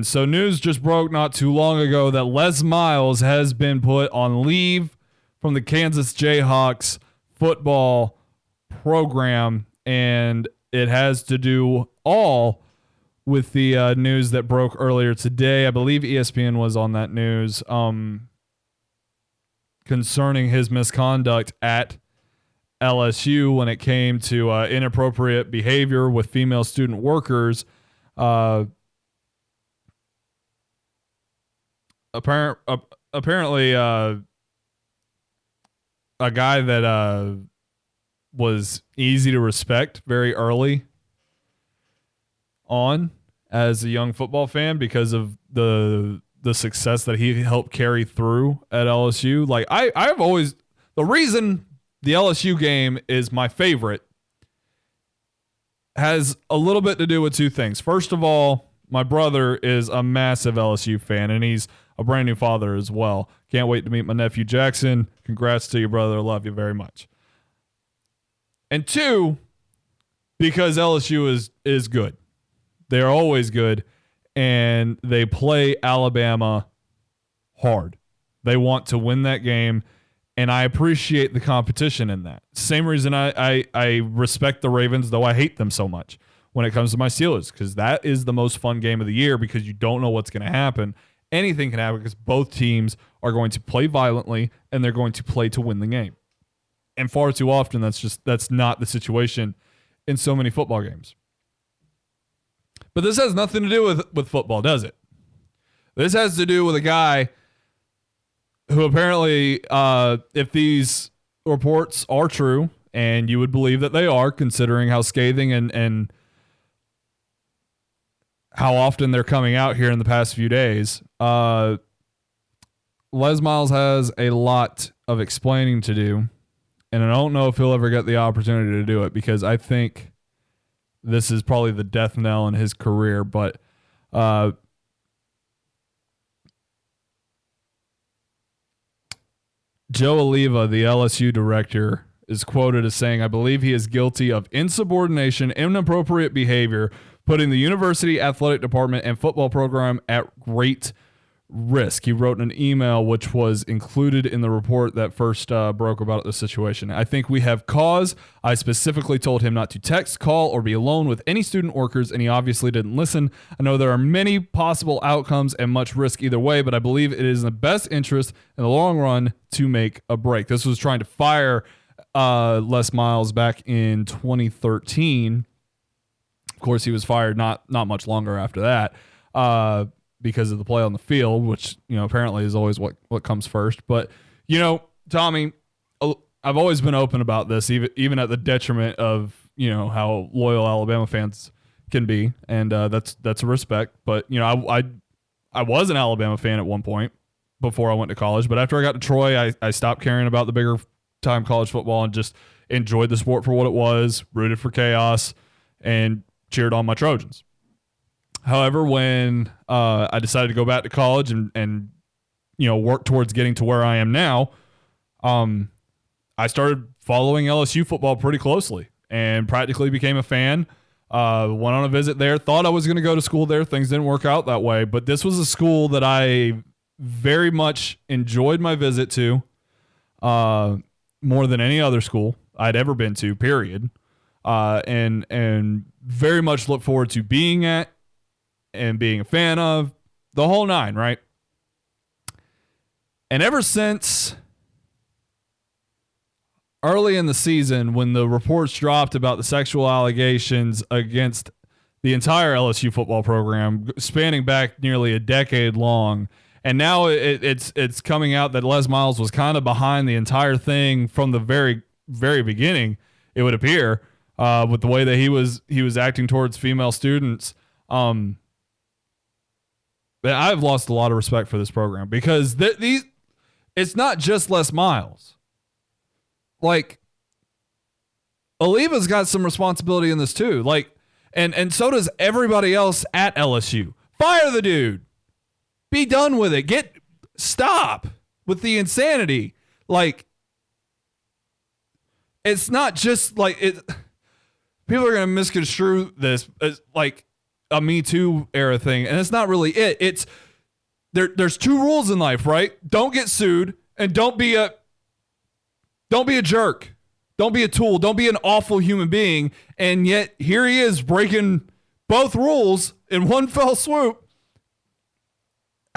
And so news just broke not too long ago that Les Miles has been put on leave from the Kansas Jayhawks football program, and it has to do all with the news that broke earlier today. I believe ESPN was on that news concerning his misconduct at LSU when it came to inappropriate behavior with female student workers. Apparently, a guy that was easy to respect very early on as a young football fan because of the success that he helped carry through at LSU. Like I've always, the reason the LSU game is my favorite has a little bit to do with two things. First of all, my brother is a massive LSU fan, and he's a brand new father as well. Can't wait to meet my nephew Jackson. Congrats to your brother. Love you very much. And two, because LSU is good. They're always good, and they play Alabama hard. They want to win that game, and I appreciate the competition in that. Same reason I respect the Ravens, though I hate them so much when it comes to my Steelers, because that is the most fun game of the year because you don't know what's going to happen. Anything can happen because both teams are going to play violently, and they're going to play to win the game. And far too often, that's not the situation in so many football games. But this has nothing to do with football, does it? This has to do with a guy who apparently, if these reports are true, and you would believe that they are, considering how scathing and how often they're coming out here in the past few days, Les Miles has a lot of explaining to do, and I don't know if he'll ever get the opportunity to do it because I think this is probably the death knell in his career. But Joe Oliva, the LSU director, is quoted as saying, "I believe he is guilty of insubordination, inappropriate behavior, putting the university athletic department and football program at great risk." He wrote an email which was included in the report that first broke about the situation. "I think we have cause. I specifically told him not to text, call, or be alone with any student workers, and he obviously didn't listen. I know there are many possible outcomes and much risk either way, but I believe it is in the best interest in the long run to make a break." This was trying to fire Les Miles back in 2013. Of course, he was fired not much longer after that. Because of the play on the field, which, apparently is always what comes first. But, Tommy, I've always been open about this, even at the detriment of, how loyal Alabama fans can be. And that's a respect. But, I was an Alabama fan at one point before I went to college. But after I got to Troy, I stopped caring about the bigger time college football and just enjoyed the sport for what it was, rooted for chaos, and cheered on my Trojans. However, when I decided to go back to college and work towards getting to where I am now, I started following LSU football pretty closely and practically became a fan. Went on a visit there. Thought I was going to go to school there. Things didn't work out that way. But this was a school that I very much enjoyed my visit to more than any other school I'd ever been to, period. And very much look forward to being at and being a fan of, the whole nine, right? And ever since early in the season, when the reports dropped about the sexual allegations against the entire LSU football program, spanning back nearly a decade long, and now it's coming out that Les Miles was kind of behind the entire thing from the very, very beginning, it would appear, with the way that he was acting towards female students. But I've lost a lot of respect for this program because it's not just Les Miles. Like, Oliva's got some responsibility in this too. Like, and so does everybody else at LSU. Fire the dude. Be done with it. Stop with the insanity. Like, it's not just like it. People are going to misconstrue this as like a Me Too era thing, and it's not really it. It's there's two rules in life, right? Don't get sued, and don't be a jerk. Don't be a tool. Don't be an awful human being. And yet here he is breaking both rules in one fell swoop.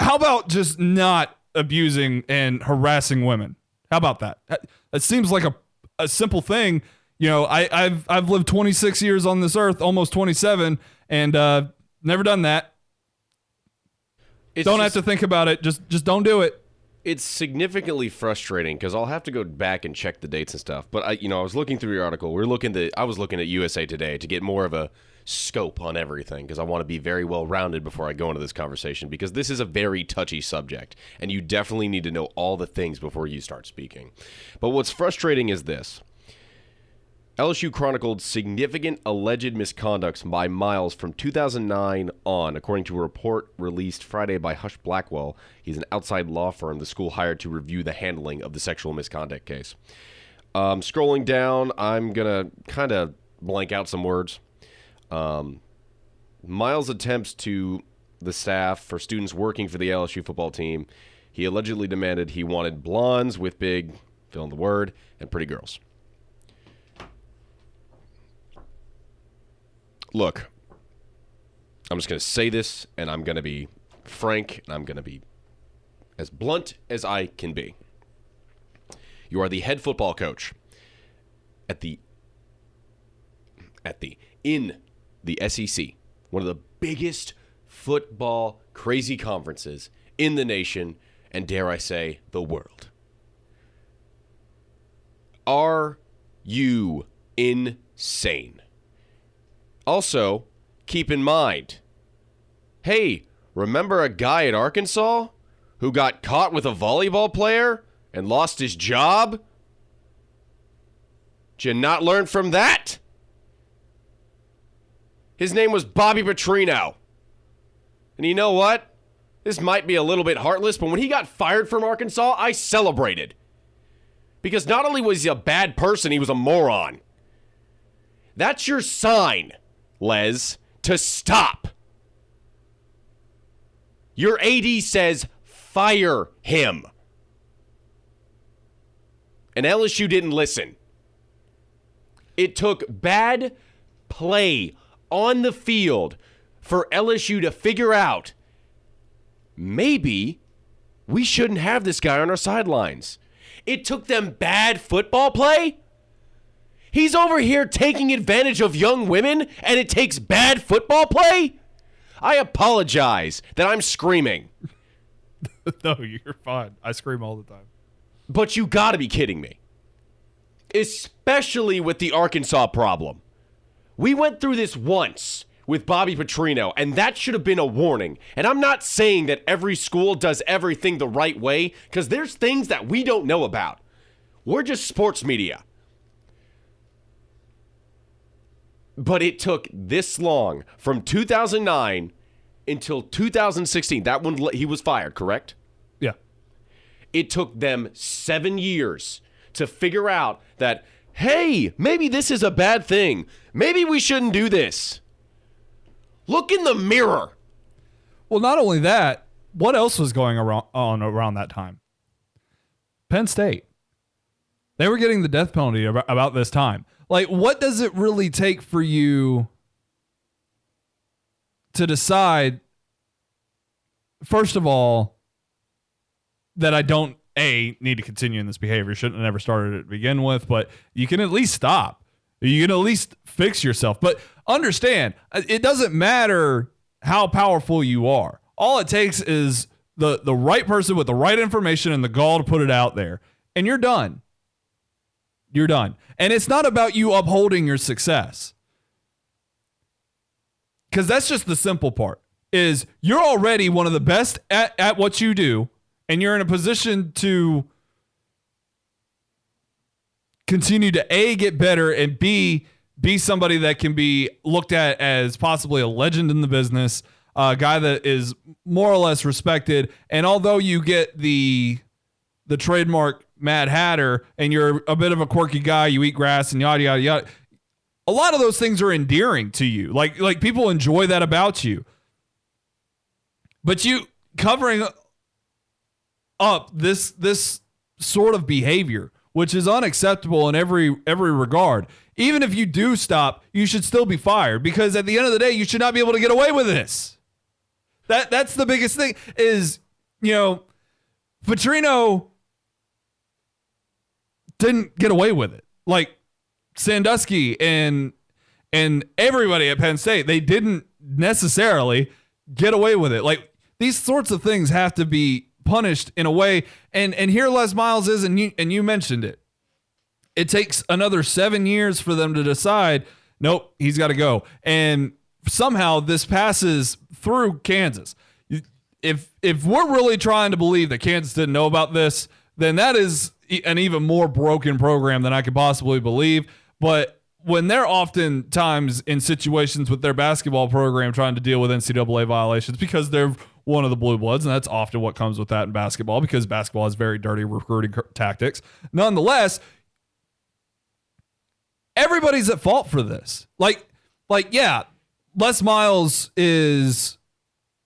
How about just not abusing and harassing women? How about that? It seems like a simple thing. You know, I've lived 26 years on this earth, almost 27, and never done that. Don't have to think about it. Just don't do it. It's significantly frustrating because I'll have to go back and check the dates and stuff. But I was looking through your article. I was looking at USA Today to get more of a scope on everything because I want to be very well rounded before I go into this conversation, because this is a very touchy subject and you definitely need to know all the things before you start speaking. But what's frustrating is this. LSU chronicled significant alleged misconducts by Miles from 2009 on, according to a report released Friday by Hush Blackwell. He's an outside law firm the school hired to review the handling of the sexual misconduct case. Scrolling down, I'm going to kind of blank out some words. Miles' attempts to the staff for students working for the LSU football team. He allegedly demanded he wanted blondes with big, fill in the word, and pretty girls. Look, I'm just going to say this, and I'm going to be frank, and I'm going to be as blunt as I can be. You are the head football coach in the SEC, one of the biggest football crazy conferences in the nation, and dare I say, the world. Are you insane? Also, keep in mind, hey, remember a guy at Arkansas who got caught with a volleyball player and lost his job? Did you not learn from that? His name was Bobby Petrino. And you know what? This might be a little bit heartless, but when he got fired from Arkansas, I celebrated. Because not only was he a bad person, he was a moron. That's your sign, Les, to stop. Your AD says fire him. And LSU didn't listen. It took bad play on the field for LSU to figure out maybe we shouldn't have this guy on our sidelines. It took them bad football play? He's over here taking advantage of young women, and it takes bad football play? I apologize that I'm screaming. No, you're fine. I scream all the time. But you gotta be kidding me. Especially with the Arkansas problem. We went through this once with Bobby Petrino, and that should have been a warning. And I'm not saying that every school does everything the right way, because there's things that we don't know about. We're just sports media. But it took this long, from 2009 until 2016. That one, he was fired, correct? Yeah. It took them 7 years to figure out that, hey, maybe this is a bad thing. Maybe we shouldn't do this. Look in the mirror. Well, not only that, what else was going on around that time? Penn State. They were getting the death penalty about this time. Like, what does it really take for you to decide, first of all, that I don't, need to continue in this behavior? Shouldn't have never started it to begin with, but you can at least stop. You can at least fix yourself. But understand, it doesn't matter how powerful you are. All it takes is the right person with the right information and the gall to put it out there, and you're done. You're done. And it's not about you upholding your success. Because that's just the simple part, is you're already one of the best at what you do, and you're in a position to continue to A, get better, and B, be somebody that can be looked at as possibly a legend in the business, a guy that is more or less respected. And although you get the trademark Mad Hatter and you're a bit of a quirky guy, you eat grass and yada, yada, yada, a lot of those things are endearing to you. Like people enjoy that about you. But you covering up this sort of behavior, which is unacceptable in every regard. Even if you do stop, you should still be fired, because at the end of the day, you should not be able to get away with this. That's the biggest thing is, Petrino didn't get away with it. Like Sandusky and everybody at Penn State, they didn't necessarily get away with it. Like, these sorts of things have to be punished in a way. And here Les Miles is, and you mentioned it. It takes another 7 years for them to decide, nope, he's got to go. And somehow this passes through Kansas. If we're really trying to believe that Kansas didn't know about this, then that is an even more broken program than I could possibly believe. But when they're oftentimes in situations with their basketball program trying to deal with NCAA violations because they're one of the blue bloods, and that's often what comes with that in basketball, because basketball has very dirty recruiting tactics. Nonetheless, everybody's at fault for this. Like, yeah, Les Miles is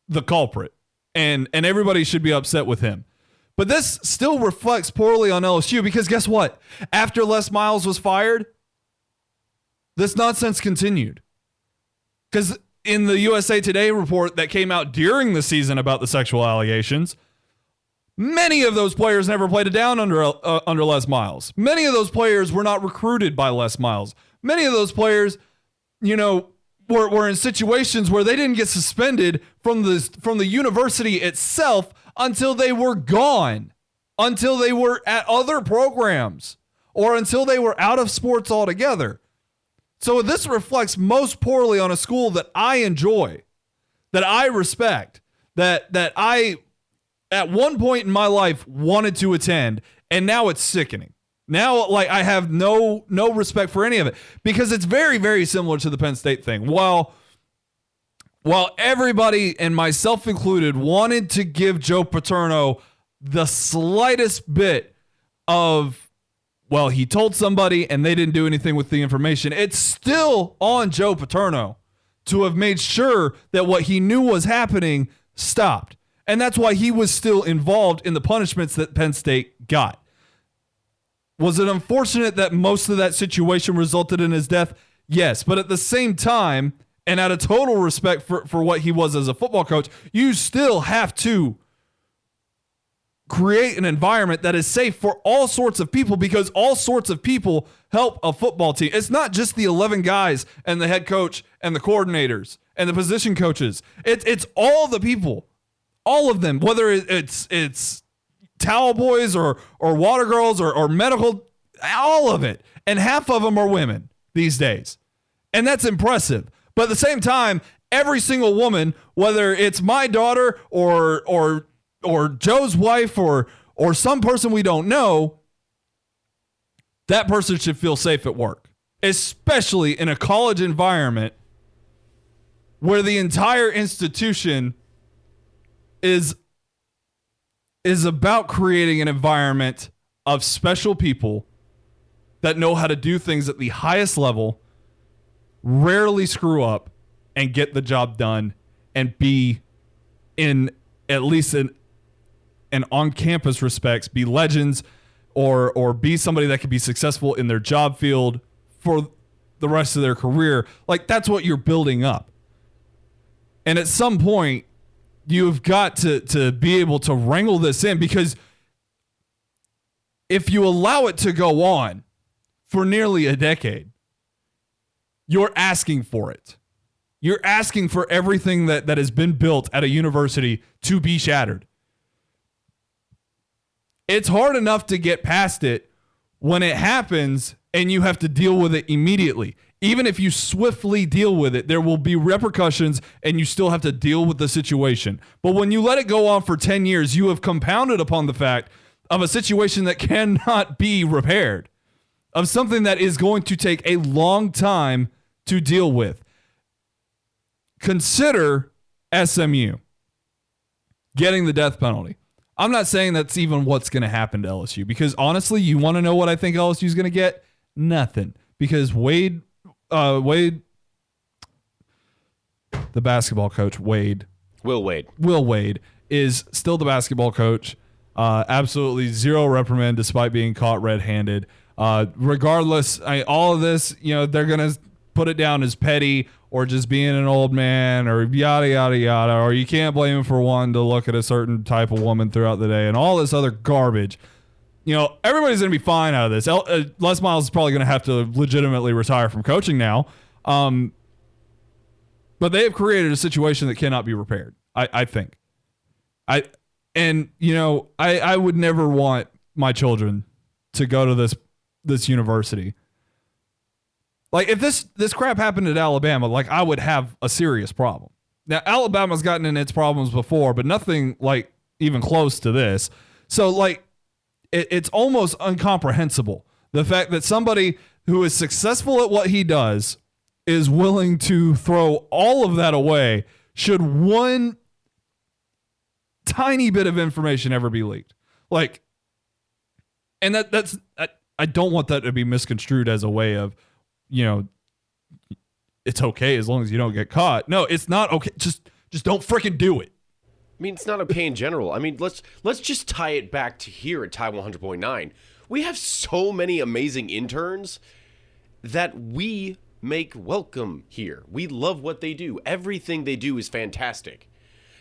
the culprit, and everybody should be upset with him. But this still reflects poorly on LSU, because guess what? After Les Miles was fired, this nonsense continued. Because in the USA Today report that came out during the season about the sexual allegations, many of those players never played it down under Les Miles. Many of those players were not recruited by Les Miles. Many of those players, were in situations where they didn't get suspended from the university itself until they were gone, until they were at other programs, or until they were out of sports altogether. So this reflects most poorly on a school that I enjoy, that I respect, that I, at one point in my life, wanted to attend, and now it's sickening. Now, I have no respect for any of it, because it's very, very similar to the Penn State thing. While everybody, and myself included, wanted to give Joe Paterno the slightest bit of, well, he told somebody and they didn't do anything with the information, it's still on Joe Paterno to have made sure that what he knew was happening stopped. And that's why he was still involved in the punishments that Penn State got. Was it unfortunate that most of that situation resulted in his death? Yes. But at the same time, and out of total respect for what he was as a football coach, you still have to create an environment that is safe for all sorts of people, because all sorts of people help a football team. It's not just the 11 guys and the head coach and the coordinators and the position coaches. It's all the people, all of them, whether it's towel boys or water girls or medical, all of it. And half of them are women these days. And that's impressive. But at the same time, every single woman, whether it's my daughter or Joe's wife or some person we don't know, that person should feel safe at work, especially in a college environment where the entire institution is about creating an environment of special people that know how to do things at the highest level, rarely screw up, and get the job done, and be in at least an on-campus respects, be legends, or be somebody that could be successful in their job field for the rest of their career. Like, that's what you're building up. And at some point, you've got to be able to wrangle this in, because if you allow it to go on for nearly a decade, you're asking for it. You're asking for everything that has been built at a university to be shattered. It's hard enough to get past it when it happens and you have to deal with it immediately. Even if you swiftly deal with it, there will be repercussions and you still have to deal with the situation. But when you let it go on for 10 years, you have compounded upon the fact of a situation that cannot be repaired, of something that is going to take a long time to deal with. Consider SMU getting the death penalty. I'm not saying that's even what's going to happen to LSU, because honestly, you want to know what I think LSU is going to get? Nothing. Because Wade Wade, the basketball coach, Will Wade is still the basketball coach. Absolutely zero reprimand despite being caught red-handed. Regardless, all of this, they're going to put it down as petty or just being an old man or yada, yada, yada, or you can't blame him for wanting to look at a certain type of woman throughout the day and all this other garbage. Everybody's going to be fine out of this. Les Miles is probably going to have to legitimately retire from coaching now. But they have created a situation that cannot be repaired, I think. I would never want my children to go to this university. Like, if this crap happened at Alabama, like, I would have a serious problem. Now, Alabama's gotten in its problems before, but nothing like even close to this. So, like, it's almost incomprehensible. The fact that somebody who is successful at what he does is willing to throw all of that away should one tiny bit of information ever be leaked. Like, and that's I don't want that to be misconstrued as a way of, it's okay as long as you don't get caught. No, it's not okay. Just don't freaking do it. I mean, it's not okay in general. I mean, let's just tie it back to here at Tide 100.9. We have so many amazing interns that we make welcome here. We love what they do. Everything they do is fantastic.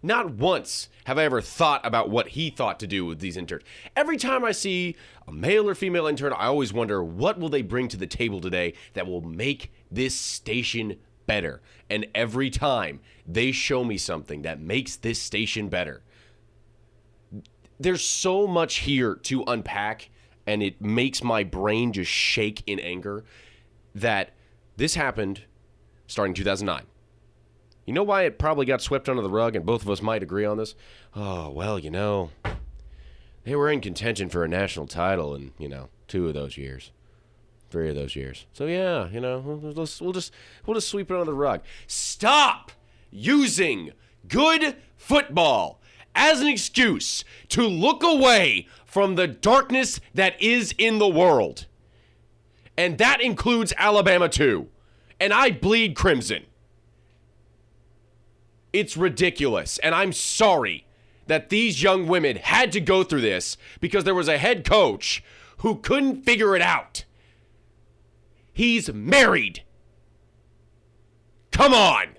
Not once have I ever thought about what he thought to do with these interns. Every time I see a male or female intern, I always wonder, what will they bring to the table today that will make this station better? And every time they show me something that makes this station better. There's so much here to unpack, and it makes my brain just shake in anger that this happened starting 2009. You know why it probably got swept under the rug, and both of us might agree on this? Oh, well, they were in contention for a national title in, 2 of those years. 3 of those years. So yeah, we'll just sweep it under the rug. Stop using good football as an excuse to look away from the darkness that is in the world. And that includes Alabama too. And I bleed crimson. It's ridiculous, and I'm sorry that these young women had to go through this because there was a head coach who couldn't figure it out. He's married. Come on.